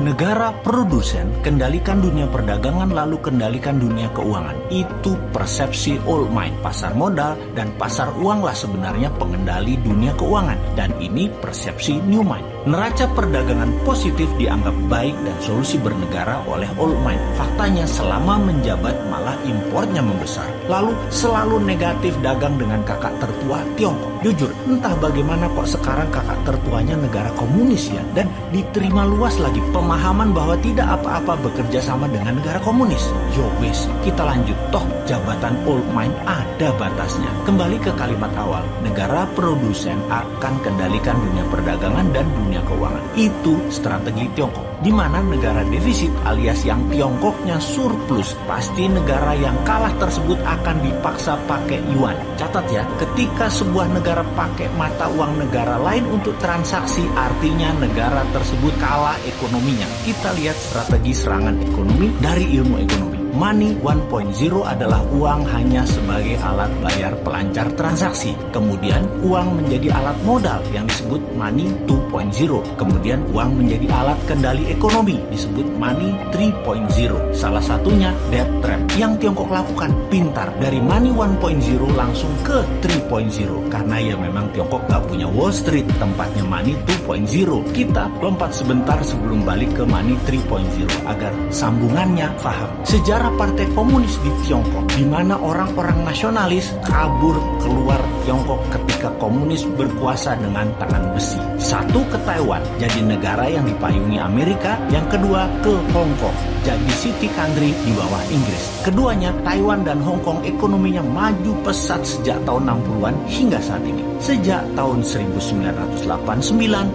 Negara produsen kendalikan dunia perdagangan lalu kendalikan dunia keuangan. Itu persepsi old mind. Pasar modal dan pasar uanglah sebenarnya pengendali dunia keuangan. Dan ini persepsi new mind. Neraca perdagangan positif dianggap baik dan solusi bernegara oleh old mind. Faktanya selama menjabat malah impornya membesar. Lalu selalu negatif dagang dengan kakak tertua Tiongkok. Jujur, entah bagaimana kok sekarang kakak tertuanya negara komunis ya. Dan diterima luas lagi pemahaman bahwa tidak apa-apa bekerja sama dengan negara komunis. Yo wes, kita lanjut. Toh jabatan old mind ada batasnya. Kembali ke kalimat awal, negara produsen akan kendalikan dunia perdagangan dan dunia keuangan. Itu strategi Tiongkok. Di mana negara defisit alias yang Tiongkoknya surplus, pasti negara yang kalah tersebut akan dipaksa pakai yuan. Catat ya, ketika sebuah negara pakai mata uang negara lain untuk transaksi, artinya negara tersebut kalah ekonominya. Kita lihat strategi serangan ekonomi dari ilmu ekonomi. Money 1.0 adalah uang hanya sebagai alat bayar pelancar transaksi. Kemudian uang menjadi alat modal yang disebut money 2.0. Kemudian uang menjadi alat kendali ekonomi disebut money 3.0. Salah satunya debt trap yang Tiongkok lakukan pintar. Dari money 1.0 langsung ke 3.0. Karena ya memang Tiongkok gak punya Wall Street, tempatnya money 2.0. Kita lompat sebentar sebelum balik ke money 3.0 agar sambungannya paham. Sejarah Partai Komunis di Tiongkok, di mana orang-orang nasionalis kabur keluar Tiongkok ketika komunis berkuasa dengan tangan besi. Satu ke Taiwan, jadi negara yang dipayungi Amerika. Yang kedua ke Hong Kong, jadi city country di bawah Inggris. Keduanya, Taiwan dan Hong Kong, ekonominya maju pesat sejak tahun 60-an hingga saat ini. Sejak tahun 1989,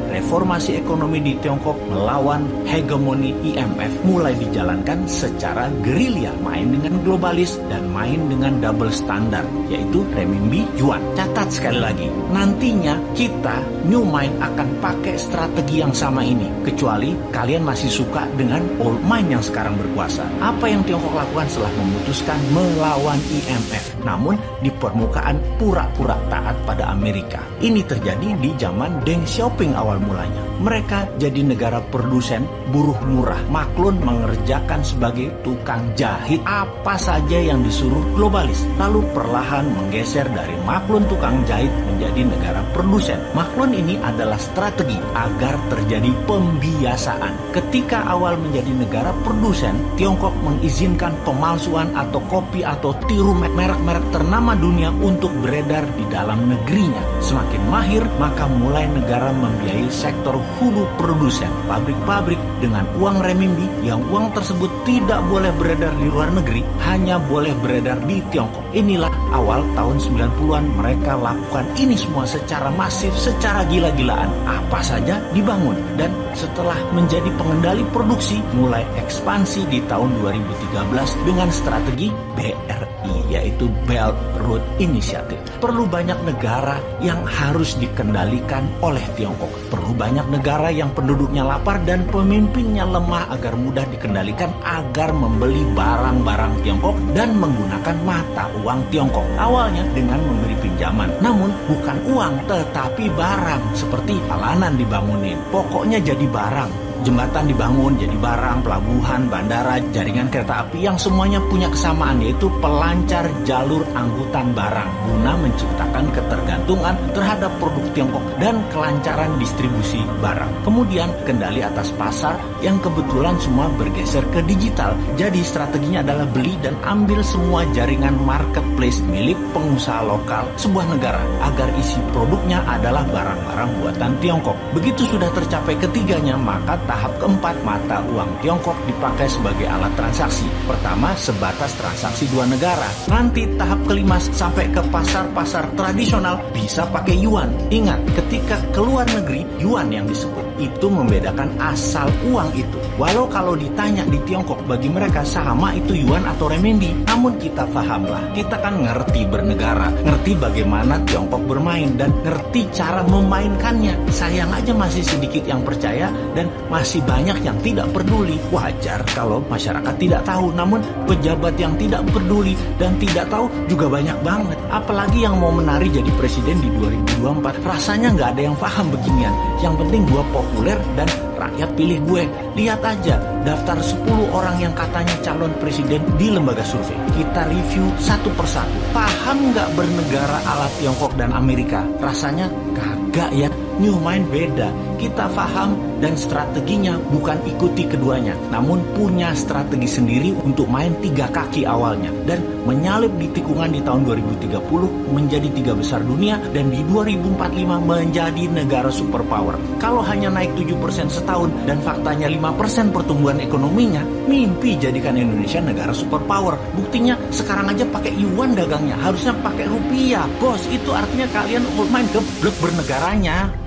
reformasi ekonomi di Tiongkok melawan hegemoni IMF mulai dijalankan secara gerilya, main dengan globalis dan main dengan double standar, yaitu renminbi yuan. Catat sekali lagi, nantinya kita new mind akan pakai strategi yang sama ini, kecuali kalian masih suka dengan old mind yang sekarang berkuasa. Apa yang Tiongkok lakukan setelah memutuskan melawan IMF, namun di permukaan pura-pura taat pada Amerika. Ini terjadi di zaman Deng Xiaoping awal mulanya. Mereka jadi negara produsen buruh murah. Maklun mengerjakan sebagai tukang jahit apa saja yang disuruh globalis. Lalu perlahan menggeser dari maklun tukang jahit menjadi negara produsen. Maklun ini adalah strategi agar terjadi pembiasaan. Ketika awal menjadi negara produsen, Tiongkok mengizinkan pemalsuan atau kopi atau tiru merek-merek ternama dunia untuk beredar di dalam negerinya. Semakin mahir, maka mulai negara membiayai sektor hulu produsen, pabrik-pabrik dengan uang renminbi yang uang tersebut tidak boleh beredar di luar negeri, hanya boleh beredar di Tiongkok. Inilah awal tahun 90-an mereka lakukan ini semua secara masif, secara gila-gilaan. Apa saja dibangun. Dan setelah menjadi pengendali produksi, mulai ekspansi di tahun 2013 dengan strategi BRI, yaitu Belt Road Initiative. Perlu banyak negara yang harus dikendalikan oleh Tiongkok. Perlu banyak negara yang penduduknya lapar dan pemimpinnya lemah agar mudah dikendalikan, agar membeli barang-barang Tiongkok dan menggunakan mata uang Tiongkok. Awalnya dengan memberi pinjaman, namun bukan uang tetapi barang, seperti jalanan dibangunin, pokoknya jadi barang. Jembatan dibangun jadi barang, pelabuhan, bandara, jaringan kereta api yang semuanya punya kesamaan, yaitu pelancar jalur angkutan barang guna menciptakan ketergantungan terhadap produk Tiongkok dan kelancaran distribusi barang. Kemudian kendali atas pasar yang kebetulan semua bergeser ke digital. Jadi strateginya adalah beli dan ambil semua jaringan marketplace milik pengusaha lokal sebuah negara agar isi produknya adalah barang-barang buatan Tiongkok. Begitu sudah tercapai ketiganya, maka tahap keempat, mata uang Tiongkok dipakai sebagai alat transaksi. Pertama, sebatas transaksi dua negara. Nanti tahap kelima sampai ke pasar-pasar tradisional bisa pakai yuan. Ingat, ketika keluar negeri, yuan yang disebut. Itu membedakan asal uang itu. Walau kalau ditanya di Tiongkok, bagi mereka sama itu yuan atau renminbi. Namun kita pahamlah, kita kan ngerti bernegara, ngerti bagaimana Tiongkok bermain, dan ngerti cara memainkannya. Sayang aja masih sedikit yang percaya dan masih banyak yang tidak peduli. Wajar kalau masyarakat tidak tahu, namun pejabat yang tidak peduli dan tidak tahu juga banyak banget. Apalagi yang mau menari jadi presiden di 2024. Rasanya nggak ada yang paham beginian. Yang penting gua populer dan rakyat pilih gue. Lihat aja daftar 10 orang yang katanya calon presiden di lembaga survei. Kita review satu persatu. Paham nggak bernegara ala Tiongkok dan Amerika? Rasanya kagak ya. New Mind beda. Kita paham dan strateginya bukan ikuti keduanya, namun punya strategi sendiri untuk main 3 kaki awalnya dan menyalip di tikungan di tahun 2030 menjadi 3 besar dunia dan di 2045 menjadi negara superpower. Kalau hanya naik 7% setahun dan faktanya 5% pertumbuhan ekonominya, mimpi jadikan Indonesia negara superpower. Buktinya sekarang aja pakai yuan dagangnya, harusnya pakai rupiah. Bos, itu artinya kalian old mind geblek bernegaranya.